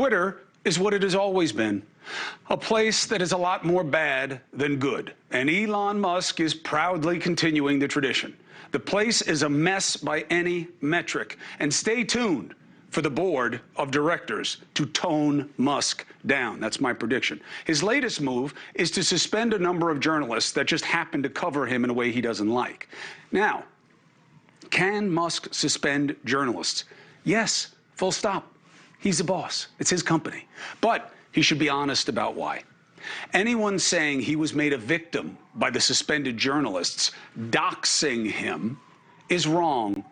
Twitter is what it has always been, a place that is a lot more bad than good. And Elon Musk is proudly continuing the tradition. The place is a mess by any metric. And stay tuned for the board of directors to tone Musk down. That's my prediction. His latest move is to suspend a number of journalists that just happen to cover him in a way he doesn't like. Now, can Musk suspend journalists? Yes, full stop. He's the boss. It's his company. But he should be honest about why. Anyone saying he was made a victim by the suspended journalists doxing him is wrong.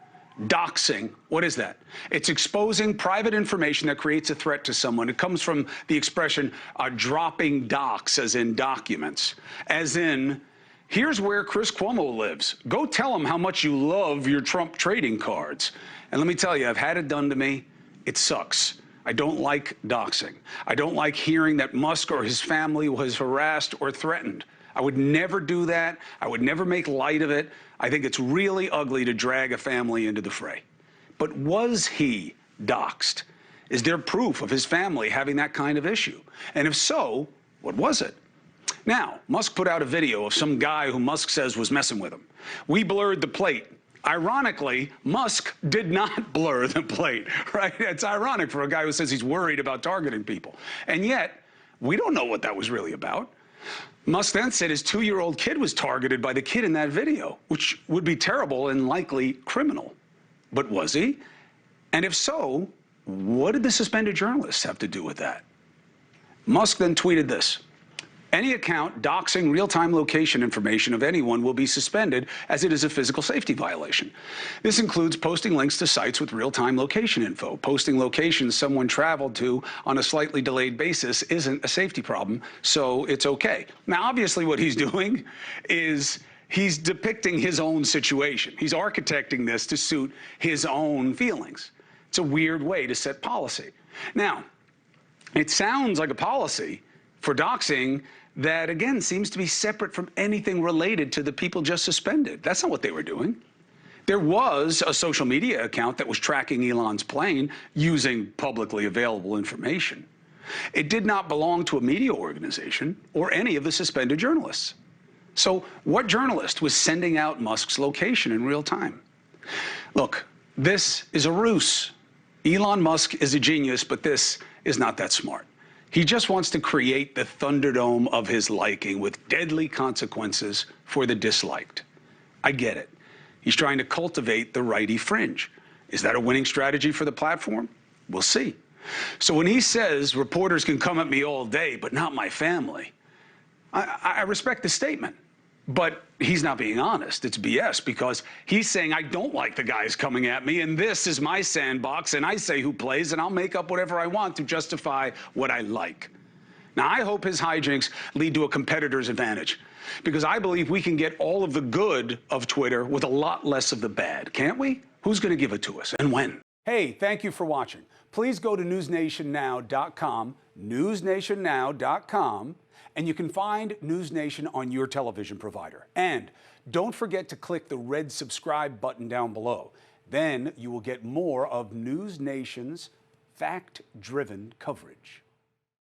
Doxing, what is that? It's exposing private information that creates a threat to someone. It comes from the expression dropping docs, as in documents. As in, here's where Chris Cuomo lives. Go tell him how much you love your Trump trading cards. And let me tell you, I've had it done to me. It sucks. I don't like doxing. I don't like hearing that Musk or his family was harassed or threatened. I would never do that. I would never make light of it. I think it's really ugly to drag a family into the fray. But was he doxed? Is there proof of his family having that kind of issue? And if so, what was it? Now, Musk put out a video of some guy who Musk says was messing with him. We blurred the plate. Ironically, Musk did not blur the plate, right? It's ironic for a guy who says he's worried about targeting people. And yet, we don't know what that was really about. Musk then said his 2-year-old kid was targeted by the kid in that video, which would be terrible and likely criminal. But was he? And if so, what did the suspended journalists have to do with that? Musk then tweeted this: any account doxing real-time location information of anyone will be suspended, as it is a physical safety violation. This includes posting links to sites with real-time location info. Posting locations someone traveled to on a slightly delayed basis isn't a safety problem, so it's okay. Now, obviously, what he's doing is he's depicting his own situation. He's architecting this to suit his own feelings. It's a weird way to set policy. Now, it sounds like a policy for doxing that, again, seems to be separate from anything related to the people just suspended. That's not what they were doing. There was a social media account that was tracking Elon's plane using publicly available information. It did not belong to a media organization or any of the suspended journalists. So what journalist was sending out Musk's location in real time? Look, this is a ruse. Elon Musk is a genius, but this is not that smart. He just wants to create the Thunderdome of his liking with deadly consequences for the disliked. I get it. He's trying to cultivate the righty fringe. Is that a winning strategy for the platform? We'll see. So when he says reporters can come at me all day, but not my family, I respect the statement. But he's not being honest. It's BS, because he's saying, I don't like the guys coming at me, and this is my sandbox, and I say who plays, and I'll make up whatever I want to justify what I like. Now, I hope his hijinks lead to a competitor's advantage, because I believe we can get all of the good of Twitter with a lot less of the bad, can't we? Who's going to give it to us, and when? Hey, thank you for watching. Please go to newsnationnow.com, newsnationnow.com, and you can find NewsNation on your television provider. And don't forget to click the red subscribe button down below. Then you will get more of NewsNation's fact-driven coverage.